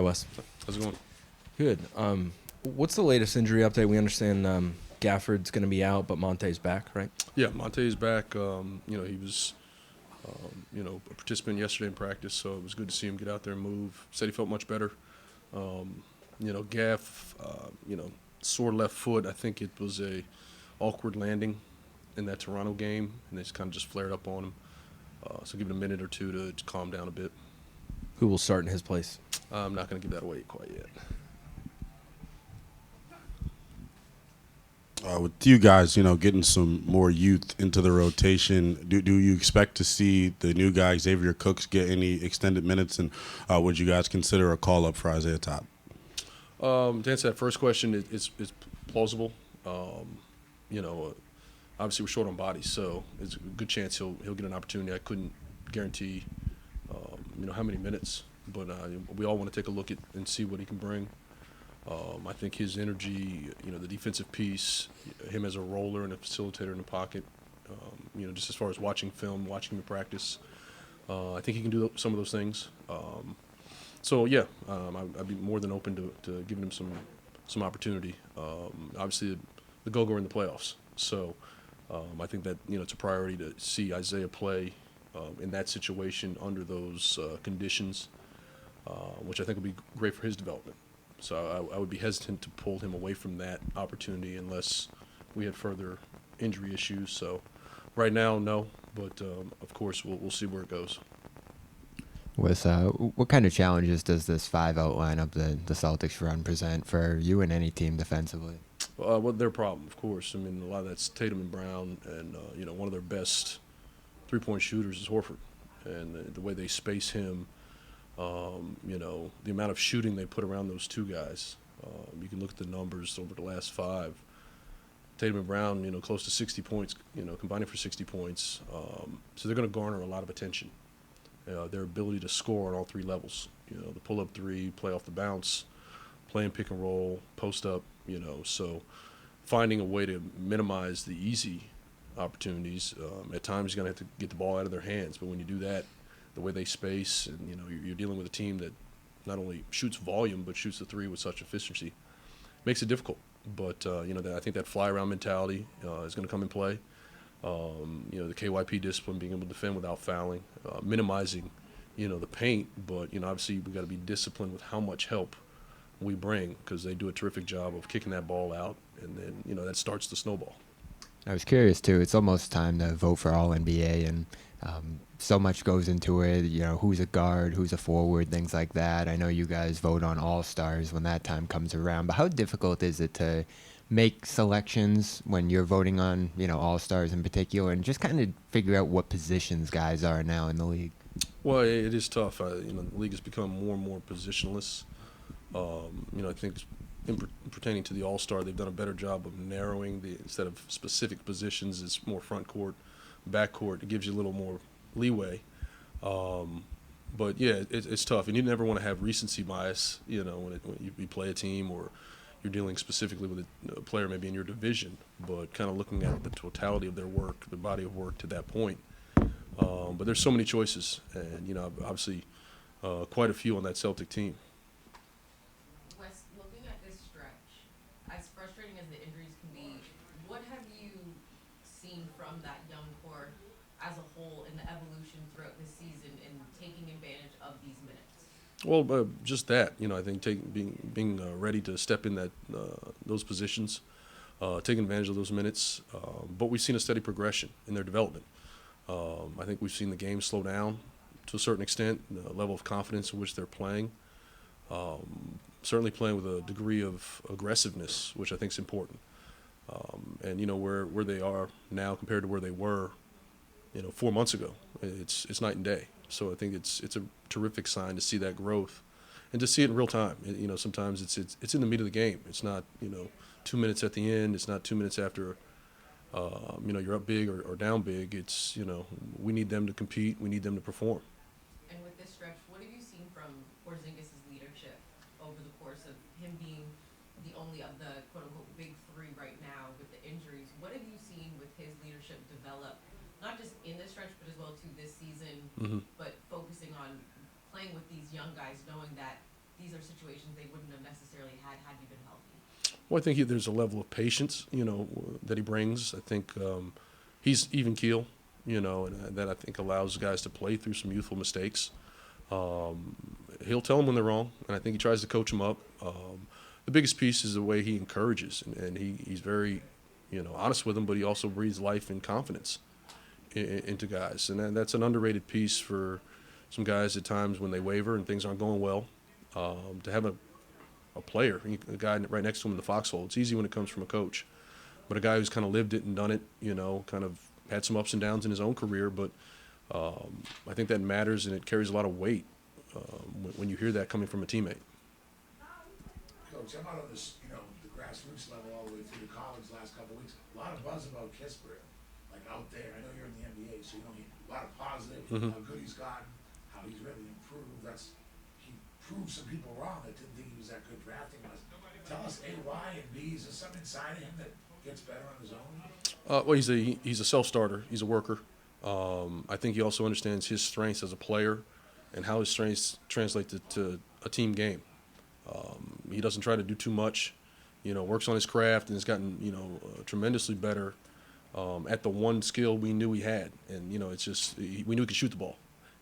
Hi, Wes. How's it going? Good. What's the latest injury update? We understand Gafford's going to be out, but Monte's back, right? Yeah, Monte's back. He was, a participant yesterday in practice, so it was good to see him get out there and move. Said he felt much better. Gaff, sore left foot. I think it was a awkward landing in that Toronto game, and it's kind of just flared up on him. So give it a minute or two to calm down a bit. Who will start in his place? I'm not going to give that away quite yet. With you guys, getting some more youth into the rotation, do you expect to see the new guy, Xavier Cooks, get any extended minutes? And would you guys consider a call-up for Isaiah Todd? To answer that first question, it's plausible. Obviously we're short on bodies, so it's a good chance he'll get an opportunity. I couldn't guarantee, how many minutes, but we all want to take a look at and see what he can bring. I think his energy, the defensive piece, him as a roller and a facilitator in the pocket, just as far as watching film, watching him practice, I think he can do some of those things. I'd be more than open to giving him some opportunity. Obviously, the go-go in the playoffs, so I think that it's a priority to see Isaiah play in that situation under those conditions, which I think would be great for his development. So I would be hesitant to pull him away from that opportunity unless we had further injury issues. So right now, no, but of course we'll see where it goes. Wes, what kind of challenges does this 5-out lineup the Celtics run present for you and any team defensively? Well, their problem, of course. I mean, a lot of that's Tatum and Brown, and one of their best three-point shooters is Horford, and the way they space him. The amount of shooting they put around those two guys. You can look at the numbers over the last 5. Tatum and Brown, close to 60 points, combining for 60 points. So they're going to garner a lot of attention. Their ability to score on all 3 levels. The pull-up 3, play off the bounce, playing pick and roll, post up, So finding a way to minimize the easy opportunities. At times you're going to have to get the ball out of their hands, but when you do that, the way they space, and you're dealing with a team that not only shoots volume but shoots the 3 with such efficiency, makes it difficult. But I think that fly around mentality is going to come in play. The KYP discipline, being able to defend without fouling, minimizing, the paint. But obviously we got to be disciplined with how much help we bring, because they do a terrific job of kicking that ball out, and then that starts the snowball. I was curious too. It's almost time to vote for All NBA, and so much goes into it. Who's a guard, who's a forward, things like that. I know you guys vote on All Stars when that time comes around. But how difficult is it to make selections when you're voting on All Stars in particular, and just kind of figure out what positions guys are now in the league? Well, it is tough. The league has become more and more positionless. I think pertaining to the All-Star, they've done a better job of narrowing instead of specific positions, it's more front court, back court. It gives you a little more leeway. But yeah, it's tough, and you never want to have recency bias. When you play a team or you're dealing specifically with a player maybe in your division, but kind of looking at the totality of their work, the body of work to that point. But there's so many choices, and obviously quite a few on that Celtic team. Wes, looking at this stretch, as frustrating as the injuries can be, what have you seen from that young core as a whole in the evolution throughout this season and taking advantage of these minutes? Well, just that, I think being ready to step in those positions, taking advantage of those minutes. But we've seen a steady progression in their development. I think we've seen the game slow down to a certain extent, the level of confidence in which they're playing. Certainly playing with a degree of aggressiveness, which I think is important. And where they are now compared to where they were, 4 months ago, it's night and day. So I think it's a terrific sign to see that growth, and to see it in real time. Sometimes it's in the meat of the game. It's not 2 minutes at the end. It's not 2 minutes after you're up big or down big. It's we need them to compete. We need them to perform. And with this stretch, what have you seen from Porzingis' leadership over the course of him being the only of the quote-unquote big 3 right now with the injuries? What have you seen with his leadership develop, not just in this stretch, but as well too this season, but focusing on playing with these young guys, knowing that these are situations they wouldn't have necessarily had you been healthy? Well, I think there's a level of patience, that he brings. I think he's even keel, and that I think allows guys to play through some youthful mistakes. He'll tell them when they're wrong, and I think he tries to coach them up. The biggest piece is the way he encourages, and he's very, honest with them, but he also breathes life and confidence into guys. And that's an underrated piece for some guys at times when they waver and things aren't going well. To have a player, a guy right next to him in the foxhole, it's easy when it comes from a coach. But a guy who's kind of lived it and done it, kind of had some ups and downs in his own career, but I think that matters and it carries a lot of weight when you hear that coming from a teammate. Coach, I'm out on this, the grassroots level all the way through to college last couple of weeks. A lot of buzz about Kispert, like out there. I know you're in the NBA, so a lot of positive, how good he's gotten, how he's really improved. He proved some people wrong that didn't think he was that good drafting wise. Tell us A, why, and B, is there something inside of him that gets better on his own? Well, he's a self-starter. He's a worker. I think he also understands his strengths as a player and how his strengths translate to a team game. He doesn't try to do too much, works on his craft and has gotten, tremendously better at the one skill we knew he had. And, it's just we knew he could shoot the ball.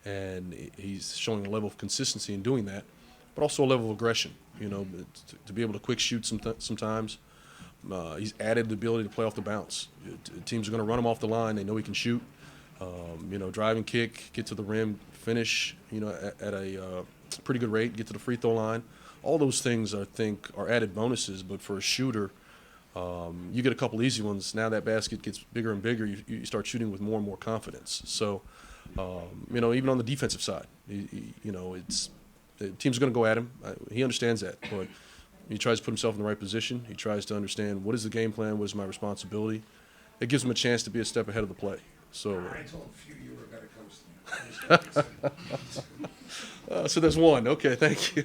And he's showing a level of consistency in doing that, but also a level of aggression, to be able to quick shoot sometimes. He's added the ability to play off the bounce. Teams are going to run him off the line. They know he can shoot. Drive and kick, get to the rim, finish, at a pretty good rate, get to the free throw line. All those things, I think, are added bonuses. But for a shooter, you get a couple easy ones. Now that basket gets bigger and bigger. You start shooting with more and more confidence. So, even on the defensive side, it's the teams are going to go at him. He understands that, but he tries to put himself in the right position. He tries to understand what is the game plan, what is my responsibility. It gives him a chance to be a step ahead of the play. So I told a few you were a better coach than me. so there's one. Okay, thank you.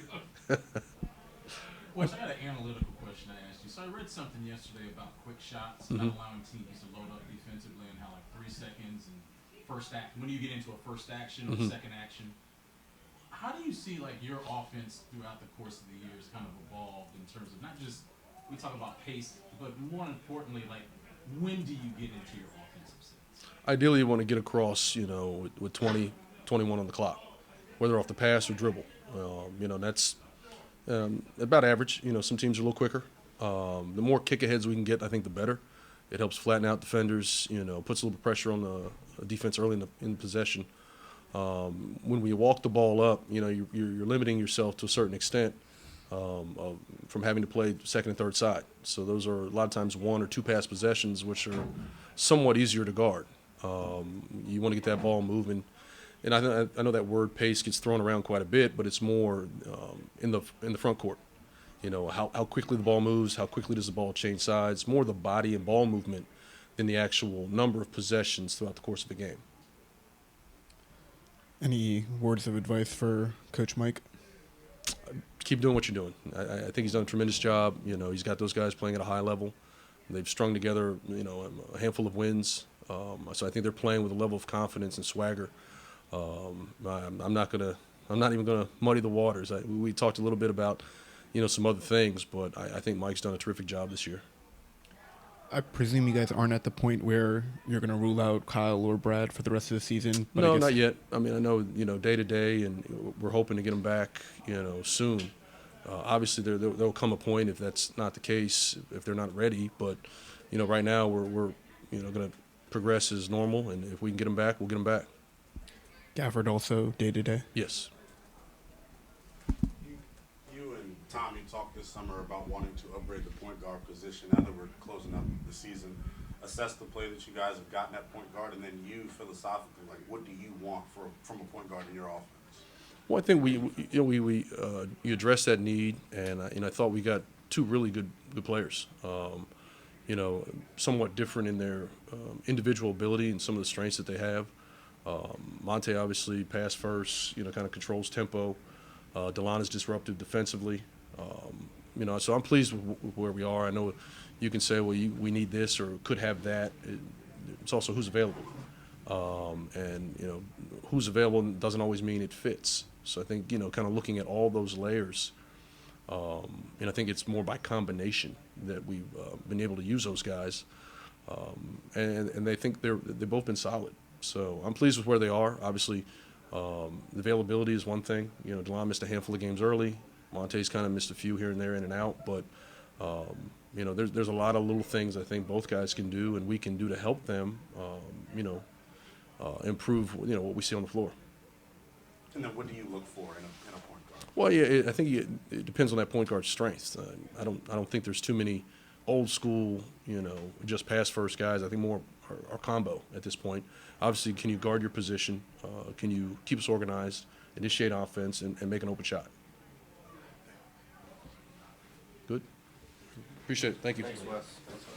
Wes, I got an analytical question to ask you. So I read something yesterday about quick shots, not allowing teams to load up defensively, and how 3 seconds and first act. When do you get into a first action or second action? How do you see your offense throughout the course of the years kind of evolved in terms of not just we talk about pace, but more importantly, when do you get into your offensive sense? Ideally, you want to get across, with 20, 21 on the clock, whether off the pass or dribble. That's about average. Some teams are a little quicker. The more kick-aheads we can get, I think the better. It helps flatten out defenders, puts a little pressure on the defense early in possession. When we walk the ball up, you're limiting yourself to a certain extent from having to play second and third side. So those are a lot of times 1 or 2 pass possessions, which are somewhat easier to guard. You want to get that ball moving. And I know that word pace gets thrown around quite a bit, but it's more in the front court. How quickly the ball moves, how quickly does the ball change sides, more the body and ball movement than the actual number of possessions throughout the course of the game. Any words of advice for Coach Mike? Keep doing what you're doing. I think he's done a tremendous job. He's got those guys playing at a high level. They've strung together, a handful of wins. So I think they're playing with a level of confidence and swagger. I'm not even gonna muddy the waters. We talked a little bit about, some other things, but I think Mike's done a terrific job this year. I presume you guys aren't at the point where you're going to rule out Kyle or Brad for the rest of the season. But No, not yet. I mean, I know, day to day, and we're hoping to get them back, soon. Obviously, there'll come a point if that's not the case, if they're not ready. But, right now we're going to progress as normal, and if we can get them back, we'll get them back. Gafford also day to day. Yes. You and Tommy talked this summer about wanting to upgrade the point guard position. Now that we're closing up the season, assess the play that you guys have gotten at point guard, and then you philosophically, what do you want from a point guard in your offense? Well, I think we addressed that need, and I thought we got 2 really good players. Somewhat different in their individual ability and some of the strengths that they have. Monte obviously pass first, kind of controls tempo. DeLon is disruptive defensively. So I'm pleased with where we are. I know you can say, well, we need this or could have that. It's also who's available. Who's available doesn't always mean it fits. So I think, kind of looking at all those layers And I think it's more by combination that we've been able to use those guys. And they think they've both been solid. So I'm pleased with where they are. Obviously, the availability is one thing. You know, DeLon missed a handful of games early. Monte's kind of missed a few here and there, in and out. But, you know, there's a lot of little things I think both guys can do and we can do to help them, improve, what we see on the floor. And then what do you look for in a point guard? Well, yeah, I think it depends on that point guard's strengths. I don't think there's too many old school, just pass first guys. I think more are combo at this point. Obviously, can you guard your position? Can you keep us organized, initiate offense, and make an open shot? Good. Appreciate it. Thank you. Thanks, Wes.